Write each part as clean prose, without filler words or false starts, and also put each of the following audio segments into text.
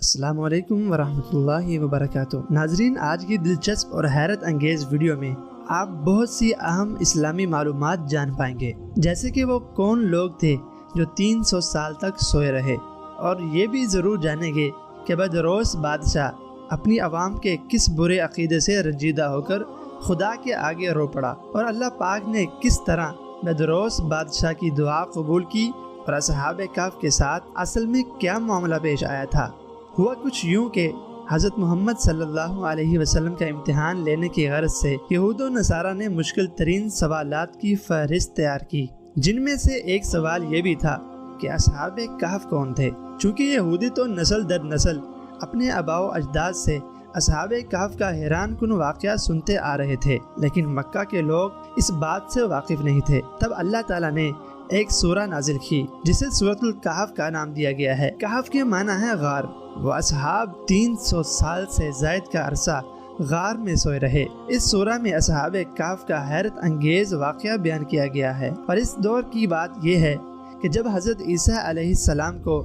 السلام علیکم ورحمۃ اللہ وبرکاتہ۔ ناظرین، آج کی دلچسپ اور حیرت انگیز ویڈیو میں آپ بہت سی اہم اسلامی معلومات جان پائیں گے، جیسے کہ وہ کون لوگ تھے جو 300 سال تک سوئے رہے، اور یہ بھی ضرور جانیں گے کہ بدروس بادشاہ اپنی عوام کے کس برے عقیدے سے رنجیدہ ہو کر خدا کے آگے رو پڑا، اور اللہ پاک نے کس طرح بدروس بادشاہ کی دعا قبول کی، اور اصحاب کہف کے ساتھ اصل میں کیا معاملہ پیش آیا تھا۔ ہوا کچھ یوں کہ حضرت محمد صلی اللہ علیہ وسلم کا امتحان لینے کی غرض سے یہود و نصارہ نے مشکل ترین سوالات کی فہرست تیار کی، جن میں سے ایک سوال یہ بھی تھا کہ اصحاب کہف کون تھے۔ چونکہ یہودی تو نسل در نسل اپنے آباء و اجداد سے اصحاب کہف کا حیران کن واقعہ سنتے آ رہے تھے، لیکن مکہ کے لوگ اس بات سے واقف نہیں تھے۔ تب اللہ تعالیٰ نے ایک سورہ نازل کی جسے سورۃ الکہف کا نام دیا گیا ہے۔ کہف کے معنی ہے غار۔ وہ اصحاب 300 سال سے زائد کا عرصہ غار میں سوئے رہے۔ اس سورہ میں اصحاب کہف کا حیرت انگیز واقعہ بیان کیا گیا ہے، اور اس دور کی بات یہ ہے کہ جب حضرت عیسیٰ علیہ السلام کو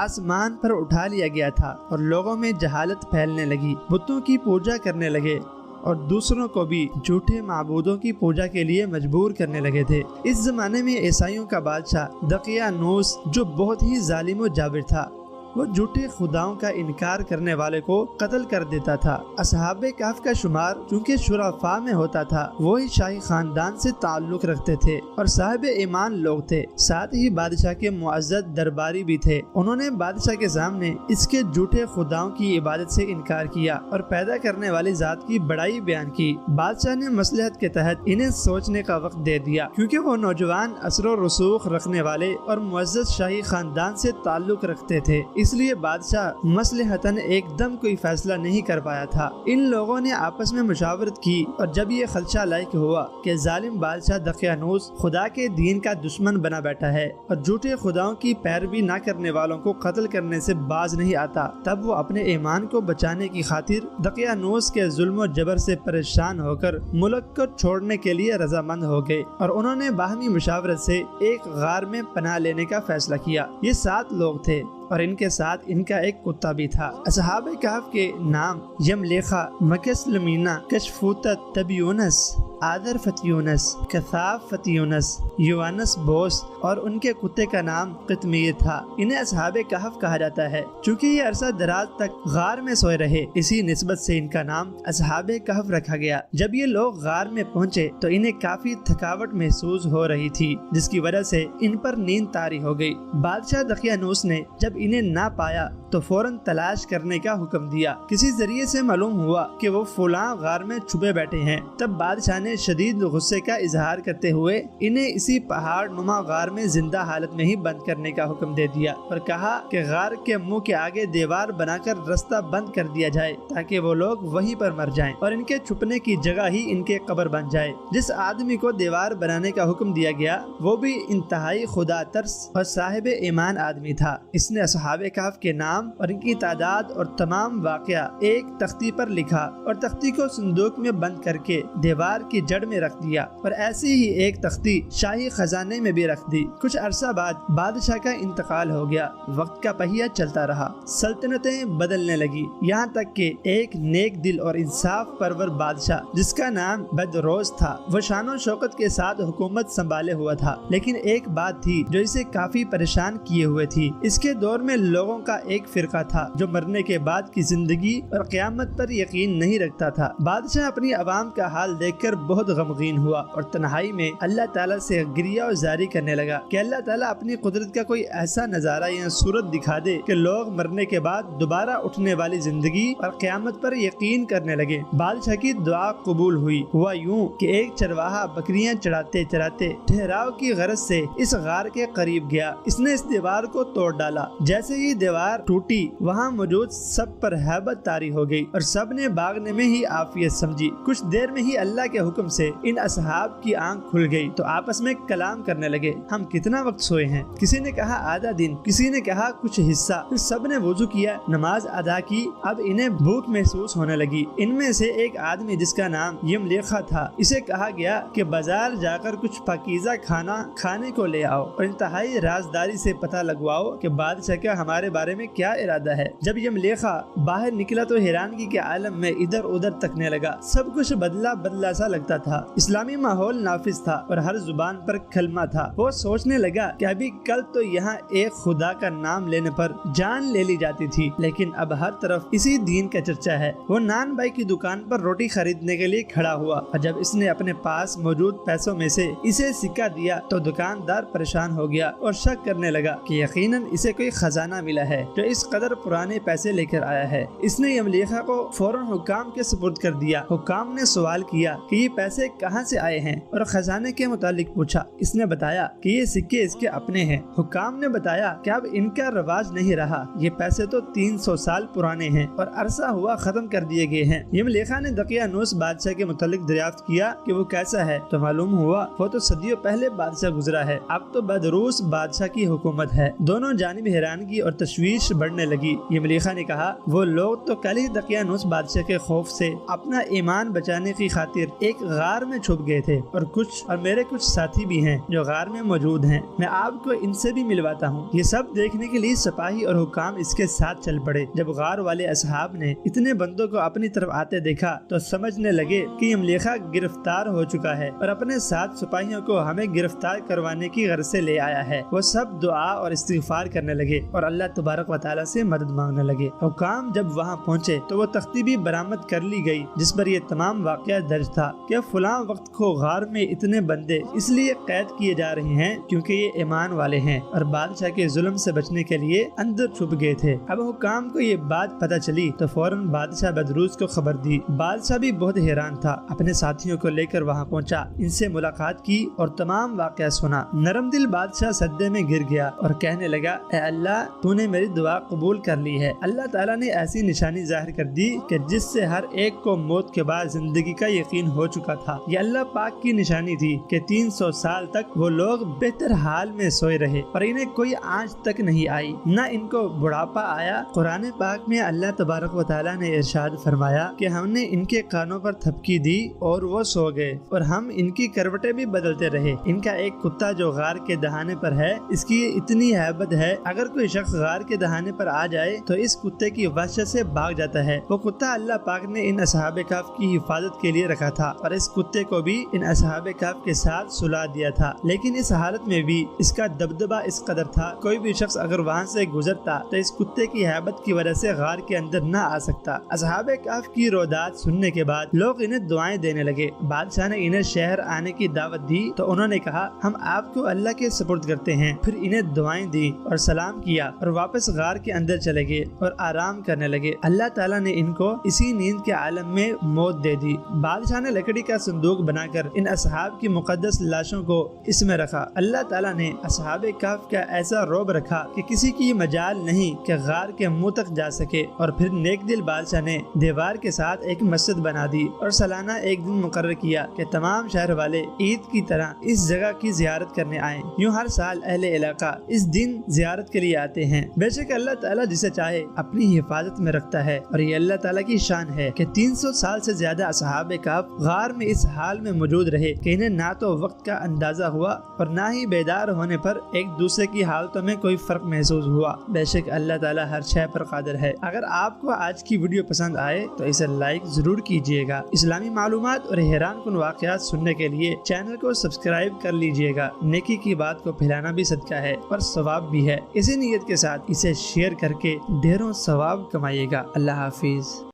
آسمان پر اٹھا لیا گیا تھا اور لوگوں میں جہالت پھیلنے لگی، بتوں کی پوجا کرنے لگے اور دوسروں کو بھی جھوٹے معبودوں کی پوجا کے لیے مجبور کرنے لگے تھے۔ اس زمانے میں عیسائیوں کا بادشاہ دقیانوس، جو بہت ہی ظالم و جابر تھا، وہ جھوٹے خداؤں کا انکار کرنے والے کو قتل کر دیتا تھا۔ اصحاب کہف کا شمار چونکہ شرفاء میں ہوتا تھا، وہی شاہی خاندان سے تعلق رکھتے تھے اور صاحب ایمان لوگ تھے، ساتھ ہی بادشاہ کے معزز درباری بھی تھے۔ انہوں نے بادشاہ کے سامنے اس کے جھوٹے خداؤں کی عبادت سے انکار کیا اور پیدا کرنے والی ذات کی بڑائی بیان کی۔ بادشاہ نے مصلحت کے تحت انہیں سوچنے کا وقت دے دیا، کیونکہ وہ نوجوان اثر و رسوخ رکھنے والے اور معزز شاہی خاندان سے تعلق رکھتے تھے، اس لیے بادشاہ مصلحتاً ایک دم کوئی فیصلہ نہیں کر پایا تھا۔ ان لوگوں نے آپس میں مشاورت کی، اور جب یہ خدشہ لاحق ہوا کہ ظالم بادشاہ دقیانوس خدا کے دین کا دشمن بنا بیٹھا ہے اور جھوٹے خداؤں کی پیروی نہ کرنے والوں کو قتل کرنے سے باز نہیں آتا، تب وہ اپنے ایمان کو بچانے کی خاطر دقیانوس کے ظلم و جبر سے پریشان ہو کر ملک کو چھوڑنے کے لیے رضامند ہو گئے، اور انہوں نے باہمی مشاورت سے ایک غار میں پناہ لینے کا فیصلہ کیا۔ یہ 7 لوگ تھے، اور ان کے ساتھ ان کا ایک کتا بھی تھا۔ اصحاب کہف کے نام یملیخا، مکسلمینا، کشفوتت، تبیونس، آدر فتیونس، کثاف فتیونس، یوانس بوس، اور ان کے کتے کا نام قطمیر تھا۔ انہیں اصحاب کہف کہا جاتا ہے چونکہ یہ عرصہ دراز تک غار میں سوئے رہے، اسی نسبت سے ان کا نام اصحاب کہف رکھا گیا۔ جب یہ لوگ غار میں پہنچے تو انہیں کافی تھکاوٹ محسوس ہو رہی تھی، جس کی وجہ سے ان پر نیند طاری ہو گئی۔ بادشاہ دقیانوس نے جب انہیں نہ پایا تو فوراً تلاش کرنے کا حکم دیا۔ کسی ذریعے سے معلوم ہوا کہ وہ فلاں غار میں چھپے بیٹھے ہیں۔ تب بادشاہ نے شدید غصے کا اظہار کرتے ہوئے انہیں اسی پہاڑ نما غار میں زندہ حالت میں ہی بند کرنے کا حکم دے دیا، اور کہا کہ غار کے منہ کے آگے دیوار بنا کر رستہ بند کر دیا جائے تاکہ وہ لوگ وہیں پر مر جائیں، اور ان کے چھپنے کی جگہ ہی ان کے قبر بن جائے۔ جس آدمی کو دیوار بنانے کا حکم دیا گیا وہ بھی انتہائی خدا ترس اور صاحب ایمان آدمی تھا۔ اس نے اصحاب کہف کے نام اور ان کی تعداد اور تمام واقعہ ایک تختی پر لکھا، اور تختی کو صندوق میں بند کر کے دیوار کی جڑ میں رکھ دیا، اور ایسی ہی ایک تختی شاہی خزانے میں بھی رکھ دی۔ کچھ عرصہ بعد بادشاہ کا انتقال ہو گیا۔ وقت کا پہیہ چلتا رہا، سلطنتیں بدلنے لگی، یہاں تک کہ ایک نیک دل اور انصاف پرور بادشاہ جس کا نام بدروس تھا، وہ شان و شوکت کے ساتھ حکومت سنبھالے ہوا تھا۔ لیکن ایک بات تھی جو اسے کافی پریشان کیے ہوئے تھی۔ اس کے دور میں لوگوں کا ایک فرقہ تھا جو مرنے کے بعد کی زندگی اور قیامت پر یقین نہیں رکھتا تھا۔ بادشاہ اپنی عوام کا حال دیکھ کر بہت غمگین ہوا اور تنہائی میں اللہ تعالیٰ سے گریہ و زاری کرنے لگا کہ اللہ تعالیٰ اپنی قدرت کا کوئی ایسا نظارہ یا صورت دکھا دے کہ لوگ مرنے کے بعد دوبارہ اٹھنے والی زندگی اور قیامت پر یقین کرنے لگے۔ بادشاہ کی دعا قبول ہوئی۔ ہوا یوں کہ ایک چرواہا بکریاں چراتے چراتے ٹھہراؤ کی غرض سے اس غار کے قریب گیا۔ اس نے اس دیوار کو توڑ ڈالا۔ جیسے ہی دیوار ٹوٹی، وہاں موجود سب پر ہیبت طاری ہو گئی اور سب نے بھاگنے میں ہی عافیت سمجھی۔ کچھ دیر میں ہی اللہ کے حکم سے ان اصحاب کی آنکھ کھل گئی تو آپس میں کلام کرنے لگے، ہم کتنا وقت سوئے ہیں؟ کسی نے کہا آدھا دن، کسی نے کہا کچھ حصہ۔ پھر سب نے وضو کیا، نماز ادا کی، اب انہیں بھوک محسوس ہونے لگی۔ ان میں سے ایک آدمی جس کا نام یملیخا تھا، اسے کہا گیا کہ بازار جا کر کچھ پاکیزہ کھانا کھانے کو لے آؤ اور انتہائی رازداری سے پتہ لگواؤ کہ بادشاہ کا ہمارے بارے میں کیا ارادہ ہے۔ جب یملیخا باہر نکلا تو حیرانگی کے عالم میں ادھر ادھر تکنے لگا، سب کچھ بدلا بدلا سا لگتا تھا، اسلامی ماحول نافذ تھا اور ہر زبان پر کلمہ تھا۔ وہ سوچنے لگا کہ ابھی کل تو یہاں ایک خدا کا نام لینے پر جان لے لی جاتی تھی، لیکن اب ہر طرف اسی دین کا چرچا ہے۔ وہ نان بھائی کی دکان پر روٹی خریدنے کے لیے کھڑا ہوا اور جب اس نے اپنے پاس موجود پیسوں میں سے اسے سکہ دیا تو دکاندار پریشان ہو گیا اور شک کرنے لگا کہ یقیناً اسے کوئی خزانہ ملا ہے جو اس قدر پرانے پیسے لے کر آیا ہے۔ اس نے یملیخا کو فوراً حکام کے سپرد کر دیا۔ حکام نے سوال کیا کہ یہ پیسے کہاں سے آئے ہیں اور خزانے کے متعلق پوچھا۔ اس نے بتایا کہ یہ سکے اس کے اپنے ہیں۔ حکام نے بتایا کہ اب ان کا رواج نہیں رہا، یہ پیسے تو 300 سال پرانے ہیں اور عرصہ ہوا ختم کر دیے گئے ہیں۔ یملیخا نے دقیانوس بادشاہ کے متعلق دریافت کیا کہ وہ کیسا ہے تو معلوم ہوا وہ تو صدیوں پہلے بادشاہ گزرا ہے، اب تو بدروس بادشاہ کی حکومت ہے۔ دونوں جانب حیرانگی اور تشویش بڑھنے لگی۔ یملیخا نے کہا وہ لوگ تو کل ہی دقیانوس بادشاہ کے خوف سے اپنا ایمان بچانے کی خاطر ایک غار میں چھپ گئے تھے اور میرے کچھ ساتھی بھی ہیں جو غار میں موجود ہیں، میں آپ کو ان سے بھی ملواتا ہوں۔ یہ سب دیکھنے کے لیے سپاہی اور حکام اس کے ساتھ چل پڑے۔ جب غار والے اصحاب نے اتنے بندوں کو اپنی طرف آتے دیکھا تو سمجھنے لگے کہ یملیخا گرفتار ہو چکا ہے اور اپنے ساتھ سپاہیوں کو ہمیں گرفتار کروانے کی غرض سے لے آیا ہے۔ وہ سب دعا اور استغفار کرنے لگے اور اللہ تبارک و تعالیٰ سے مدد مانگنے لگے۔ حکام جب وہاں پہنچے تو وہ تختی بھی برآمد کر لی گئی جس پر یہ تمام واقعہ درج تھا کہ فلاں وقت کو غار میں اتنے بندے اس لیے قید کیے جا رہے ہیں کیونکہ یہ ایمان والے ہیں اور بادشاہ کے ظلم سے بچنے کے لیے اندر چھپ گئے تھے۔ اب حکام کو یہ بات پتہ چلی تو فوراً بادشاہ بدروس کو خبر دی۔ بادشاہ بھی بہت حیران تھا، اپنے ساتھیوں کو لے کر وہاں پہنچا، ان سے ملاقات کی اور تمام واقعہ سنا۔ نرم دل بادشاہ سجدے میں گر گیا اور کہنے لگا اے اللہ تو نے میری دعا قبول کر لی ہے۔ اللہ تعالیٰ نے ایسی نشانی ظاہر کر دی کہ جس سے ہر ایک کو موت کے بعد زندگی کا یقین ہو چکا تھا۔ یہ اللہ پاک کی نشانی تھی کہ 300 سال تک وہ لوگ بہتر حال میں سوئے رہے اور انہیں کوئی آنچ تک نہیں آئی، نہ ان کو بڑھاپا آیا۔ قرآن پاک میں اللہ تبارک و تعالیٰ نے ارشاد فرمایا کہ ہم نے ان کے کانوں پر تھپکی دی اور وہ سو گئے اور ہم ان کی کروٹیں بھی بدلتے رہے۔ ان کا ایک کتا جو غار کے دہانے پر ہے، اس کی اتنی ہیبت ہے اگر کوئی شخص غار کے دہانے پر آ جائے تو اس کتے کی وحشت سے بھاگ جاتا ہے۔ وہ کتا اللہ پاک نے ان اصحاب کہف کی حفاظت کے لیے رکھا تھا اور اس کتے کو بھی ان اصحاب کہف کے ساتھ سلا دیا تھا، لیکن اس حالت میں بھی اس کا دبدبہ اس قدر تھا کوئی بھی شخص اگر وہاں سے گزرتا تو اس کتے کی ہیبت کی وجہ سے غار کے اندر نہ آ سکتا۔ اصحاب کہف کی رودات سننے کے بعد لوگ انہیں دعائیں دینے لگے۔ بادشاہ نے انہیں شہر آنے کی دعوت دی تو انہوں نے کہا ہم آپ کو اللہ کے سپرد کرتے ہیں۔ پھر انہیں دعائیں دی اور سلام کیا اور واپس غار کے اندر چلے گئے اور آرام کرنے لگے۔ اللہ تعالیٰ نے ان کو اسی نیند کے عالم میں موت دے دی۔ بادشاہ نے لکڑی کا صندوق بنا کر ان اصحاب کی مقدس لاشوں کو اس میں رکھا۔ اللہ تعالیٰ نے اصحاب کہف کا ایسا رعب رکھا کہ کسی کی مجال نہیں کہ غار کے منہ تک جا سکے، اور پھر نیک دل بادشاہ نے دیوار کے ساتھ ایک مسجد بنا دی اور سالانہ ایک دن مقرر کیا کہ تمام شہر والے عید کی طرح اس جگہ کی زیارت کرنے آئیں۔ یوں ہر سال اہل علاقہ اس دن زیارت کے لیے آتے ہیں۔ بے شک اللہ تعالیٰ جسے چاہے اپنی حفاظت میں رکھتا ہے، اور یہ اللہ تعالیٰ کی شان ہے کہ 300 سال سے زیادہ اصحاب کہف غار میں اس حال میں موجود رہے کہ انہیں نہ تو وقت کا اندازہ ہوا اور نہ ہی بیدار ہونے پر ایک دوسرے کی حالتوں میں کوئی فرق محسوس ہوا۔ بے شک اللہ تعالیٰ ہر شے پر قادر ہے۔ اگر آپ کو آج کی ویڈیو پسند آئے تو اسے لائک ضرور کیجیے گا۔ اسلامی معلومات اور حیران کن واقعات سننے کے لیے چینل کو سبسکرائب کر لیجیے گا۔ نیکی کی بات کو پھیلانا بھی صدقہ ہے اور ثواب بھی ہے۔ اسی نیت کے ساتھ اسے شیئر کر کے ڈھیروں ثواب کمائیے گا۔ اللہ حافظ۔